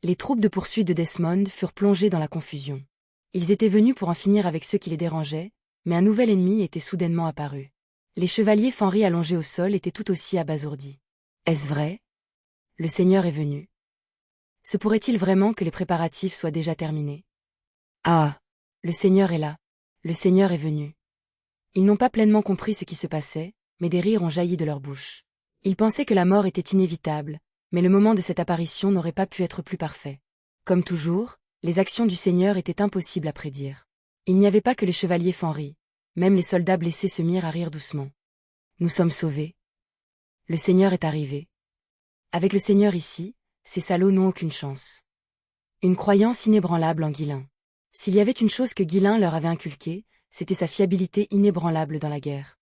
Les troupes de poursuite de Desmond furent plongées dans la confusion. Ils étaient venus pour en finir avec ceux qui les dérangeaient, mais un nouvel ennemi était soudainement apparu. Les chevaliers Fenris allongés au sol étaient tout aussi abasourdis. Est-ce vrai? Le Seigneur est venu. Se pourrait-il vraiment que les préparatifs soient déjà terminés? Ah! Le Seigneur est là. Le Seigneur est venu. Ils n'ont pas pleinement compris ce qui se passait, mais des rires ont jailli de leur bouche. Ils pensaient que la mort était inévitable, mais le moment de cette apparition n'aurait pas pu être plus parfait. Comme toujours, les actions du Seigneur étaient impossibles à prédire. Il n'y avait pas que les chevaliers Fenris, même les soldats blessés se mirent à rire doucement. Nous sommes sauvés. Le Seigneur est arrivé. Avec le Seigneur ici, ces salauds n'ont aucune chance. Une croyance inébranlable en Ghislain. S'il y avait une chose que Ghislain leur avait inculquée, c'était sa fiabilité inébranlable dans la guerre.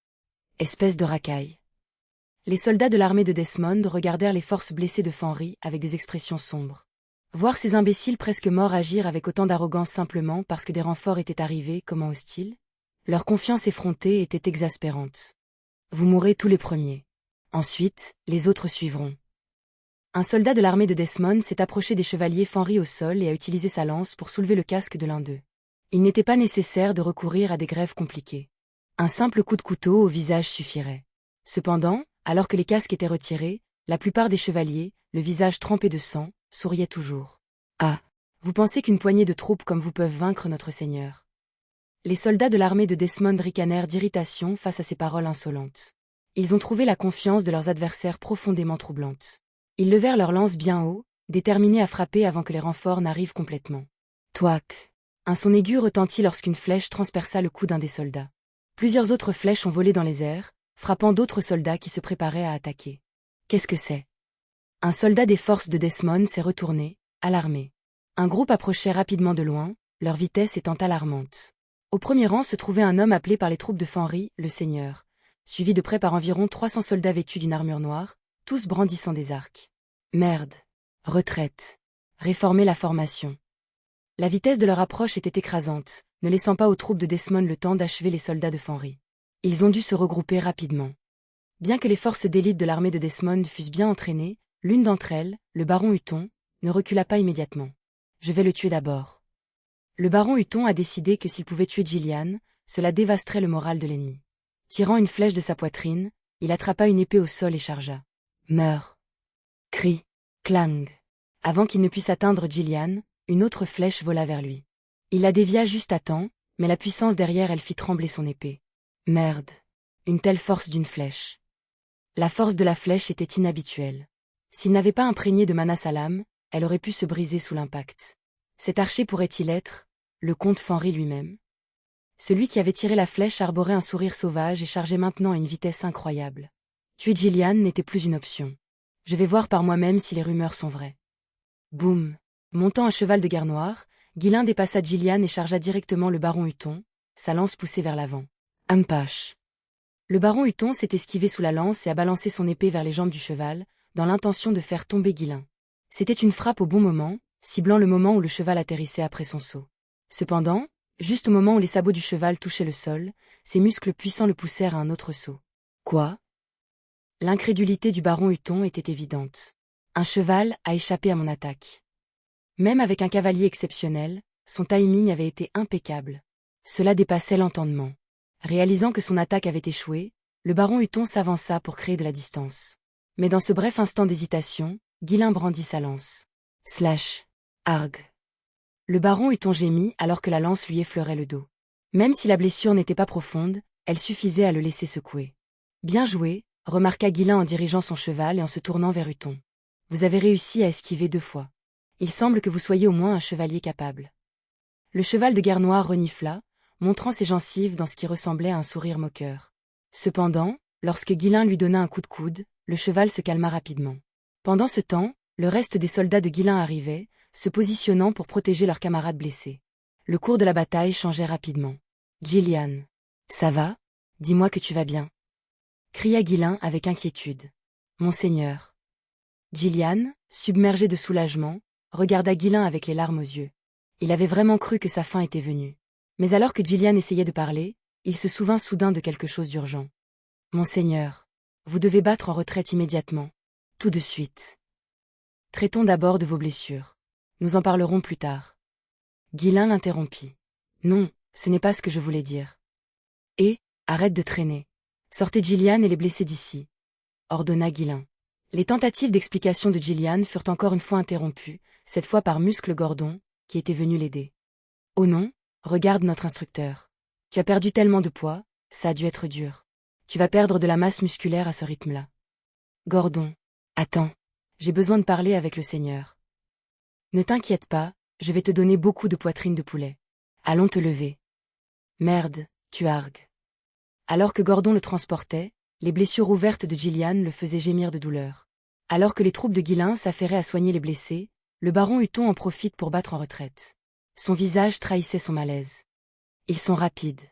Espèce de racaille. Les soldats de l'armée de Desmond regardèrent les forces blessées de Fenris avec des expressions sombres. Voir ces imbéciles presque morts agir avec autant d'arrogance simplement parce que des renforts étaient arrivés, comment hostiles? Leur confiance effrontée était exaspérante. Vous mourrez tous les premiers. Ensuite, les autres suivront. Un soldat de l'armée de Desmond s'est approché des chevaliers Fenris au sol et a utilisé sa lance pour soulever le casque de l'un d'eux. Il n'était pas nécessaire de recourir à des grèves compliquées. Un simple coup de couteau au visage suffirait. Cependant, alors que les casques étaient retirés, la plupart des chevaliers, le visage trempé de sang, souriaient toujours. Ah! Vous pensez qu'une poignée de troupes comme vous peuvent vaincre notre Seigneur? Les soldats de l'armée de Desmond ricanèrent d'irritation face à ces paroles insolentes. Ils ont trouvé la confiance de leurs adversaires profondément troublante. Ils levèrent leurs lances bien haut, déterminés à frapper avant que les renforts n'arrivent complètement. Touac! Un son aigu retentit lorsqu'une flèche transperça le cou d'un des soldats. Plusieurs autres flèches ont volé dans les airs, frappant d'autres soldats qui se préparaient à attaquer. Qu'est-ce que c'est? Un soldat des forces de Desmond s'est retourné, alarmé. Un groupe approchait rapidement de loin, leur vitesse étant alarmante. Au premier rang se trouvait un homme appelé par les troupes de Fenris, le Seigneur, suivi de près par environ 300 soldats vêtus d'une armure noire, tous brandissant des arcs. Merde. Retraite. Réformer la formation. La vitesse de leur approche était écrasante, ne laissant pas aux troupes de Desmond le temps d'achever les soldats de Fenris. Ils ont dû se regrouper rapidement. Bien que les forces d'élite de l'armée de Desmond fussent bien entraînées, l'une d'entre elles, le baron Hutton, ne recula pas immédiatement. Je vais le tuer d'abord. Le baron Hutton a décidé que s'il pouvait tuer Gillian, cela dévasterait le moral de l'ennemi. Tirant une flèche de sa poitrine, il attrapa une épée au sol et chargea. Meurs. Cri. Clang. Avant qu'il ne puisse atteindre Gillian, une autre flèche vola vers lui. Il la dévia juste à temps, mais la puissance derrière elle fit trembler son épée. Merde. Une telle force d'une flèche. La force de la flèche était inhabituelle. S'il n'avait pas imprégné de mana sa lame, elle aurait pu se briser sous l'impact. Cet archer pourrait-il être le comte Fenris lui-même? Celui qui avait tiré la flèche arborait un sourire sauvage et chargeait maintenant à une vitesse incroyable. Tuer Gillian n'était plus une option. Je vais voir par moi-même si les rumeurs sont vraies. Boum! Montant à cheval de guerre noir, Ghislain dépassa Gillian et chargea directement le baron Hutton, sa lance poussée vers l'avant. Ampache! Le baron Hutton s'est esquivé sous la lance et a balancé son épée vers les jambes du cheval, dans l'intention de faire tomber Ghislain. C'était une frappe au bon moment, ciblant le moment où le cheval atterrissait après son saut. Cependant, juste au moment où les sabots du cheval touchaient le sol, ses muscles puissants le poussèrent à un autre saut. Quoi? L'incrédulité du baron Hutton était évidente. Un cheval a échappé à mon attaque. Même avec un cavalier exceptionnel, son timing avait été impeccable. Cela dépassait l'entendement. Réalisant que son attaque avait échoué, le baron Hutton s'avança pour créer de la distance. Mais dans ce bref instant d'hésitation, Ghislain brandit sa lance. Slash. Arg. Le baron Hutton gémit alors que la lance lui effleurait le dos. Même si la blessure n'était pas profonde, elle suffisait à le laisser secouer. Bien joué, remarqua Ghislain en dirigeant son cheval et en se tournant vers Hutton. Vous avez réussi à esquiver 2 fois. Il semble que vous soyez au moins un chevalier capable. Le cheval de guerre noir renifla, montrant ses gencives dans ce qui ressemblait à un sourire moqueur. Cependant, lorsque Ghislain lui donna un coup de coude, le cheval se calma rapidement. Pendant ce temps, le reste des soldats de Ghislain arrivaient, se positionnant pour protéger leurs camarades blessés. Le cours de la bataille changeait rapidement. Gillian. Ça va? Dis-moi que tu vas bien. Cria Ghislain avec inquiétude. Monseigneur. Gillian, submergé de soulagement, regarda Ghislain avec les larmes aux yeux. Il avait vraiment cru que sa fin était venue. Mais alors que Gillian essayait de parler, il se souvint soudain de quelque chose d'urgent. Monseigneur, vous devez battre en retraite immédiatement. Tout de suite. Traitons d'abord de vos blessures. Nous en parlerons plus tard. Ghislain l'interrompit. Non, ce n'est pas ce que je voulais dire. Et, arrête de traîner. Sortez Gillian et les blessés d'ici, ordonna Ghislain. Les tentatives d'explication de Gillian furent encore une fois interrompues, cette fois par Muscle Gordon, qui était venu l'aider. Oh non, regarde notre instructeur. Tu as perdu tellement de poids, ça a dû être dur. Tu vas perdre de la masse musculaire à ce rythme-là. Gordon, attends, j'ai besoin de parler avec le Seigneur. Ne t'inquiète pas, je vais te donner beaucoup de poitrine de poulet. Allons te lever. Merde, tu argues. Alors que Gordon le transportait, les blessures ouvertes de Gillian le faisaient gémir de douleur. Alors que les troupes de Ghislain s'affairaient à soigner les blessés, le baron Hutton en profite pour battre en retraite. Son visage trahissait son malaise. Ils sont rapides.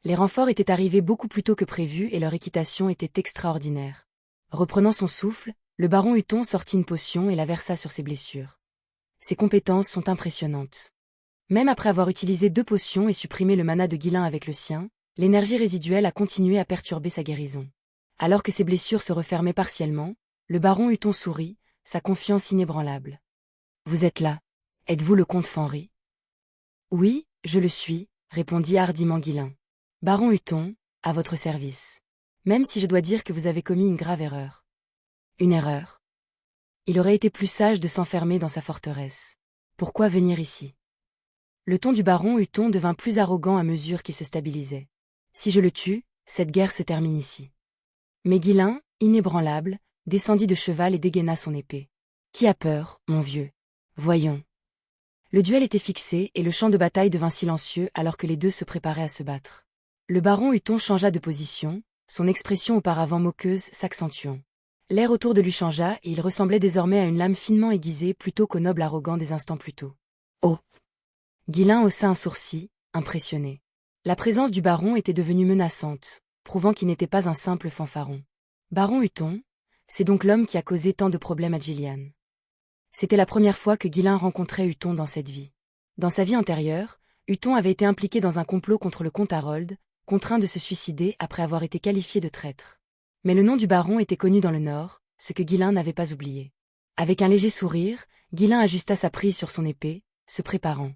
Les renforts étaient arrivés beaucoup plus tôt que prévu et leur équitation était extraordinaire. Reprenant son souffle, le baron Hutton sortit une potion et la versa sur ses blessures. Ses compétences sont impressionnantes. Même après avoir utilisé 2 potions et supprimé le mana de Ghislain avec le sien, l'énergie résiduelle a continué à perturber sa guérison. Alors que ses blessures se refermaient partiellement, le baron Hutton sourit, sa confiance inébranlable. Vous êtes là. Êtes-vous le comte Fenry? Oui, je le suis, répondit hardiment Ghislain. Baron Hutton, à votre service. Même si je dois dire que vous avez commis une grave erreur. Une erreur? Il aurait été plus sage de s'enfermer dans sa forteresse. Pourquoi venir ici? Le ton du baron Hutton devint plus arrogant à mesure qu'il se stabilisait. Si je le tue, cette guerre se termine ici. Mais Ghislain, inébranlable, descendit de cheval et dégaina son épée. Qui a peur, mon vieux? Voyons. Le duel était fixé et le champ de bataille devint silencieux alors que les deux se préparaient à se battre. Le baron Hutton changea de position, son expression auparavant moqueuse s'accentuant. L'air autour de lui changea et il ressemblait désormais à une lame finement aiguisée plutôt qu'au noble arrogant des instants plus tôt. Oh! Ghislain haussa un sourcil, impressionné. La présence du baron était devenue menaçante, prouvant qu'il n'était pas un simple fanfaron. Baron Hutton, c'est donc l'homme qui a causé tant de problèmes à Gillian. C'était la première fois que Ghislain rencontrait Hutton dans cette vie. Dans sa vie antérieure, Hutton avait été impliqué dans un complot contre le comte Harold, contraint de se suicider après avoir été qualifié de traître. Mais le nom du baron était connu dans le Nord, ce que Ghislain n'avait pas oublié. Avec un léger sourire, Ghislain ajusta sa prise sur son épée, se préparant.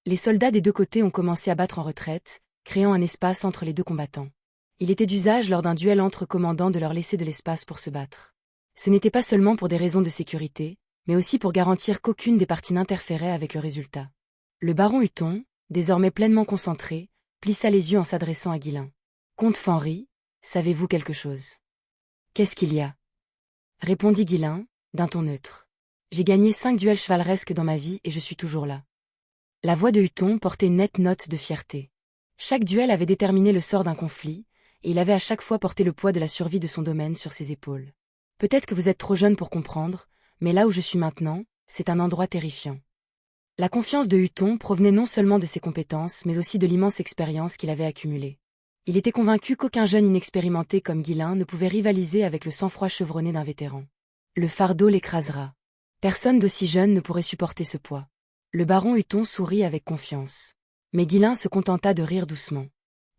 Les soldats des deux côtés ont commencé à battre en retraite, créant un espace entre les deux combattants. Il était d'usage lors d'un duel entre commandants de leur laisser de l'espace pour se battre. Ce n'était pas seulement pour des raisons de sécurité, mais aussi pour garantir qu'aucune des parties n'interférait avec le résultat. Le baron Hutton, désormais pleinement concentré, plissa les yeux en s'adressant à Ghislain. Comte Fenry, savez-vous quelque chose? Qu'est-ce qu'il y a? Répondit Ghislain, d'un ton neutre. J'ai gagné 5 duels chevaleresques dans ma vie et je suis toujours là. La voix de Hutton portait une nette note de fierté. Chaque duel avait déterminé le sort d'un conflit, et il avait à chaque fois porté le poids de la survie de son domaine sur ses épaules. Peut-être que vous êtes trop jeune pour comprendre, mais là où je suis maintenant, c'est un endroit terrifiant. La confiance de Hutton provenait non seulement de ses compétences, mais aussi de l'immense expérience qu'il avait accumulée. Il était convaincu qu'aucun jeune inexpérimenté comme Ghislain ne pouvait rivaliser avec le sang-froid chevronné d'un vétéran. Le fardeau l'écrasera. Personne d'aussi jeune ne pourrait supporter ce poids. Le baron Hutton sourit avec confiance. Mais Ghislain se contenta de rire doucement.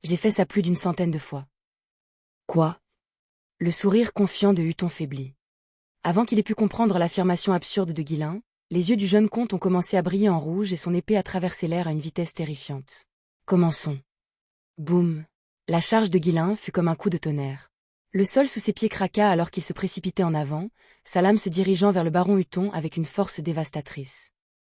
J'ai fait ça plus d'une centaine de fois. Quoi? Le sourire confiant de Hutton faiblit. Avant qu'il ait pu comprendre l'affirmation absurde de Ghislain, les yeux du jeune comte ont commencé à briller en rouge et son épée a traversé l'air à une vitesse terrifiante. Commençons. Boum. La charge de Ghislain fut comme un coup de tonnerre. Le sol sous ses pieds craqua alors qu'il se précipitait en avant, sa lame se dirigeant vers le baron Hutton avec une force dévastatrice.